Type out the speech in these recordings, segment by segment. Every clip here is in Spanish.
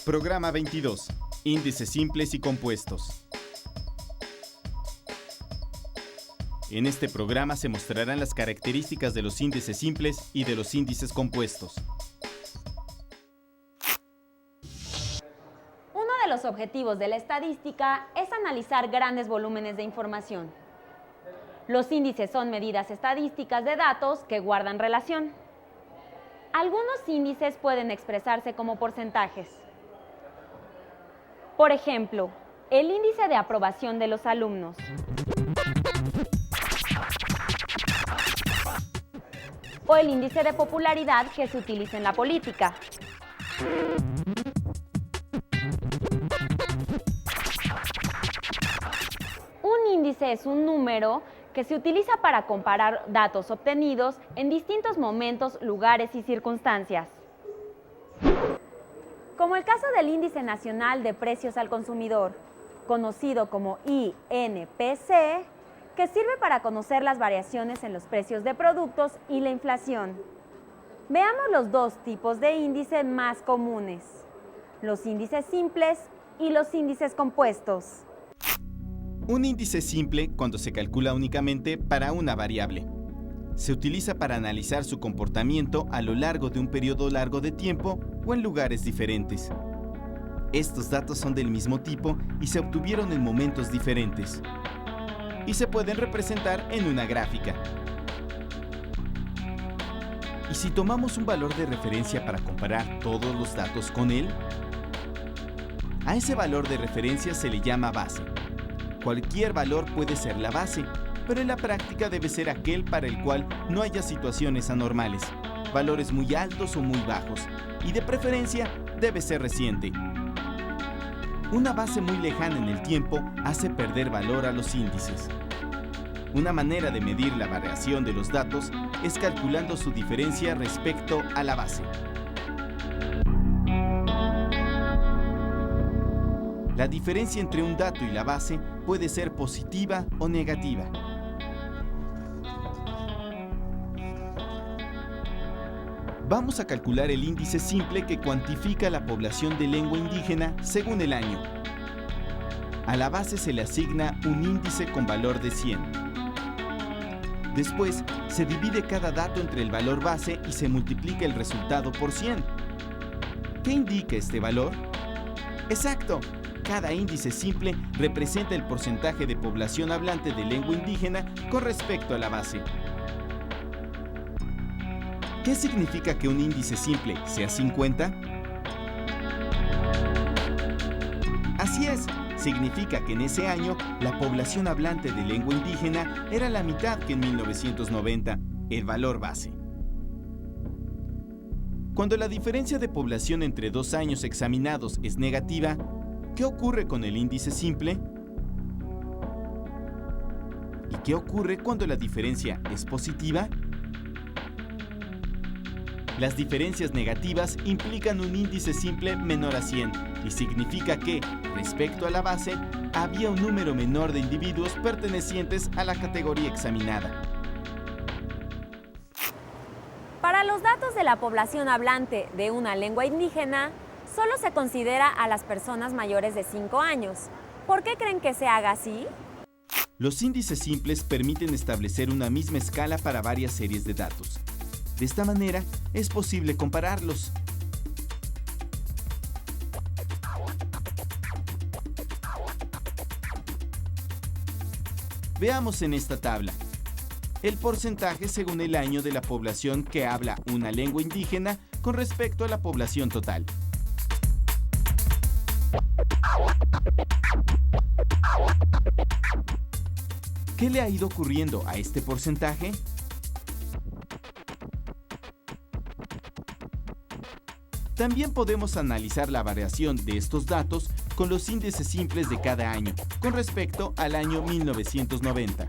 Programa 22. Índices simples y compuestos. En este programa se mostrarán las características de los índices simples y de los índices compuestos. Uno de los objetivos de la estadística es analizar grandes volúmenes de información. Los índices son medidas estadísticas de datos que guardan relación. Algunos índices pueden expresarse como porcentajes. Por ejemplo, el índice de aprobación de los alumnos. O el índice de popularidad que se utiliza en la política. Un índice es un número que se utiliza para comparar datos obtenidos en distintos momentos, lugares y circunstancias. Como el caso del Índice Nacional de Precios al Consumidor, conocido como INPC, que sirve para conocer las variaciones en los precios de productos y la inflación. Veamos los dos tipos de índice más comunes, los índices simples y los índices compuestos. Un índice simple cuando se calcula únicamente para una variable. Se utiliza para analizar su comportamiento a lo largo de un periodo largo de tiempo o en lugares diferentes. Estos datos son del mismo tipo y se obtuvieron en momentos diferentes. Y se pueden representar en una gráfica. ¿Y si tomamos un valor de referencia para comparar todos los datos con él? A ese valor de referencia se le llama base. Cualquier valor puede ser la base, pero en la práctica debe ser aquel para el cual no haya situaciones anormales, valores muy altos o muy bajos, y de preferencia debe ser reciente. Una base muy lejana en el tiempo hace perder valor a los índices. Una manera de medir la variación de los datos es calculando su diferencia respecto a la base. La diferencia entre un dato y la base puede ser positiva o negativa. Vamos a calcular el índice simple que cuantifica la población de lengua indígena según el año. A la base se le asigna un índice con valor de 100. Después, se divide cada dato entre el valor base y se multiplica el resultado por 100. ¿Qué indica este valor? ¡Exacto! Cada índice simple representa el porcentaje de población hablante de lengua indígena con respecto a la base. ¿Qué significa que un índice simple sea 50? Así es, significa que en ese año la población hablante de lengua indígena era la mitad que en 1990, el valor base. Cuando la diferencia de población entre dos años examinados es negativa, ¿qué ocurre con el índice simple? ¿Y qué ocurre cuando la diferencia es positiva? Las diferencias negativas implican un índice simple menor a 100 y significa que, respecto a la base, había un número menor de individuos pertenecientes a la categoría examinada. Para los datos de la población hablante de una lengua indígena, solo se considera a las personas mayores de 5 años. ¿Por qué creen que se haga así? Los índices simples permiten establecer una misma escala para varias series de datos. De esta manera, es posible compararlos. Veamos en esta tabla el porcentaje según el año de la población que habla una lengua indígena con respecto a la población total. ¿Qué le ha ido ocurriendo a este porcentaje? También podemos analizar la variación de estos datos con los índices simples de cada año, con respecto al año 1990.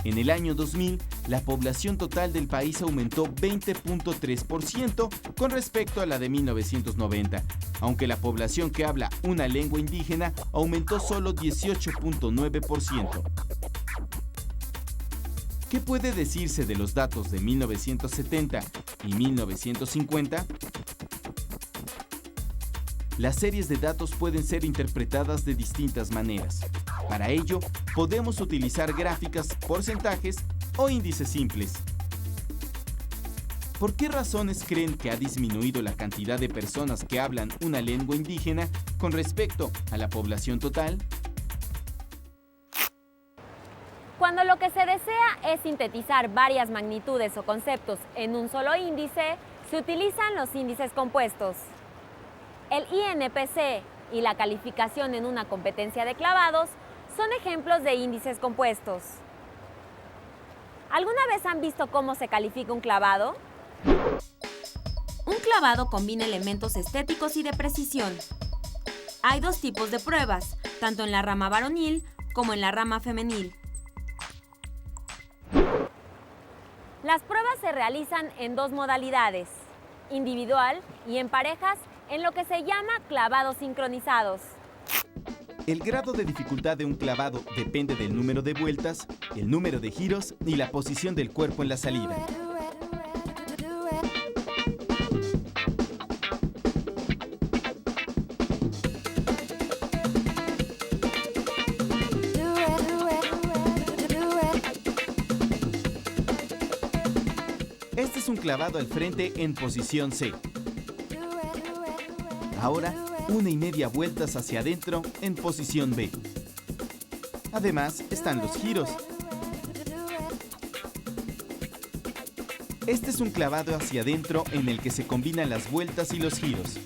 En el año 2000, la población total del país aumentó 20.3% con respecto a la de 1990, aunque la población que habla una lengua indígena aumentó solo 18.9%. ¿Qué puede decirse de los datos de 1970 y 1950? Las series de datos pueden ser interpretadas de distintas maneras. Para ello, podemos utilizar gráficas, porcentajes o índices simples. ¿Por qué razones creen que ha disminuido la cantidad de personas que hablan una lengua indígena con respecto a la población total? Cuando lo que se desea es sintetizar varias magnitudes o conceptos en un solo índice, se utilizan los índices compuestos. El INPC y la calificación en una competencia de clavados son ejemplos de índices compuestos. ¿Alguna vez han visto cómo se califica un clavado? Un clavado combina elementos estéticos y de precisión. Hay dos tipos de pruebas, tanto en la rama varonil como en la rama femenil. Las pruebas se realizan en dos modalidades, individual y en parejas, en lo que se llama clavados sincronizados. El grado de dificultad de un clavado depende del número de vueltas, el número de giros y la posición del cuerpo en la salida. Este es un clavado al frente en posición C. Ahora, 1,5 vueltas hacia adentro en posición B. Además, están los giros. Este es un clavado hacia adentro en el que se combinan las vueltas y los giros.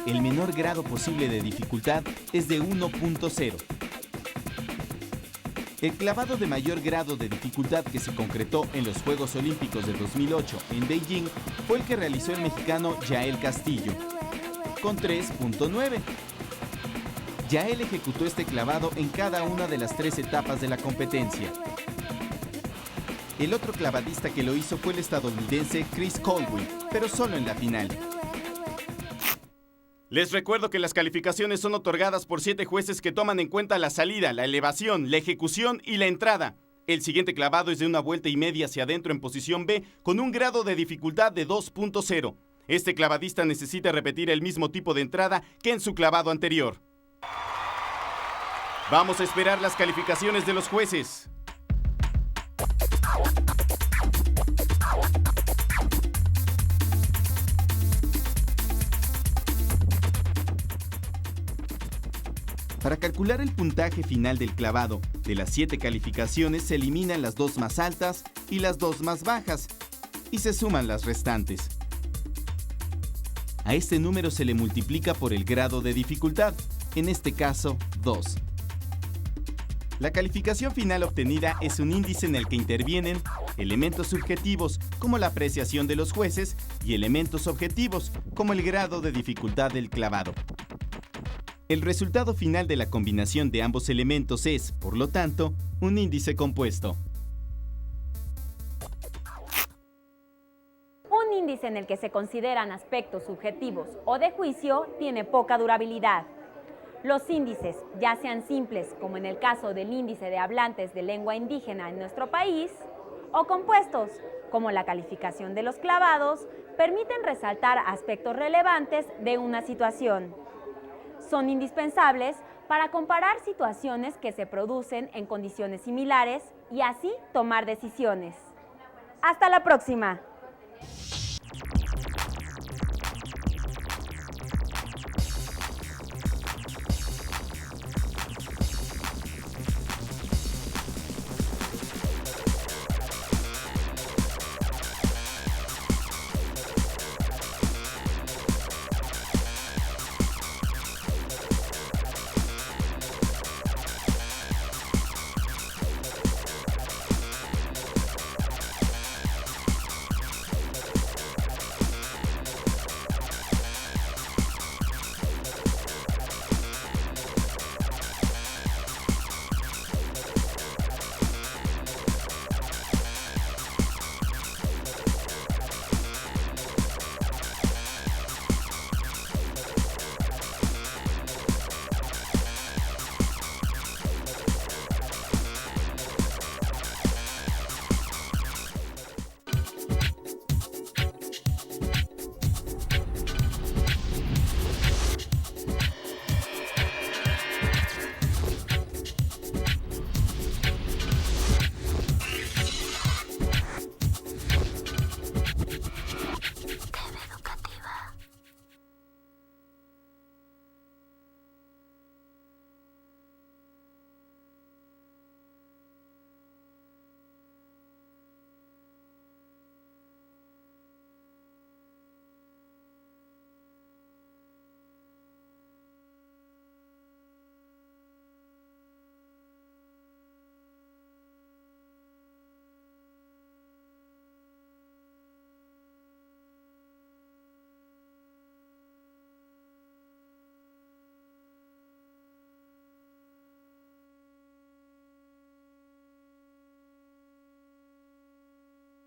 El menor grado posible de dificultad es de 1.0. El clavado de mayor grado de dificultad que se concretó en los Juegos Olímpicos de 2008 en Beijing fue el que realizó el mexicano Yael Castillo, con 3.9. Yael ejecutó este clavado en cada una de las 3 etapas de la competencia. El otro clavadista que lo hizo fue el estadounidense Chris Colwill, pero solo en la final. Les recuerdo que las calificaciones son otorgadas por 7 jueces que toman en cuenta la salida, la elevación, la ejecución y la entrada. El siguiente clavado es de 1,5 vueltas hacia adentro en posición B con un grado de dificultad de 2.0. Este clavadista necesita repetir el mismo tipo de entrada que en su clavado anterior. Vamos a esperar las calificaciones de los jueces. Para calcular el puntaje final del clavado, de las 7 calificaciones se eliminan las 2 más altas y las 2 más bajas, y se suman las restantes. A este número se le multiplica por el grado de dificultad, en este caso 2. La calificación final obtenida es un índice en el que intervienen elementos subjetivos como la apreciación de los jueces y elementos objetivos como el grado de dificultad del clavado. El resultado final de la combinación de ambos elementos es, por lo tanto, un índice compuesto. Un índice en el que se consideran aspectos subjetivos o de juicio tiene poca durabilidad. Los índices, ya sean simples, como en el caso del índice de hablantes de lengua indígena en nuestro país, o compuestos, como la calificación de los clavados, permiten resaltar aspectos relevantes de una situación. Son indispensables para comparar situaciones que se producen en condiciones similares y así tomar decisiones. ¡Hasta la próxima!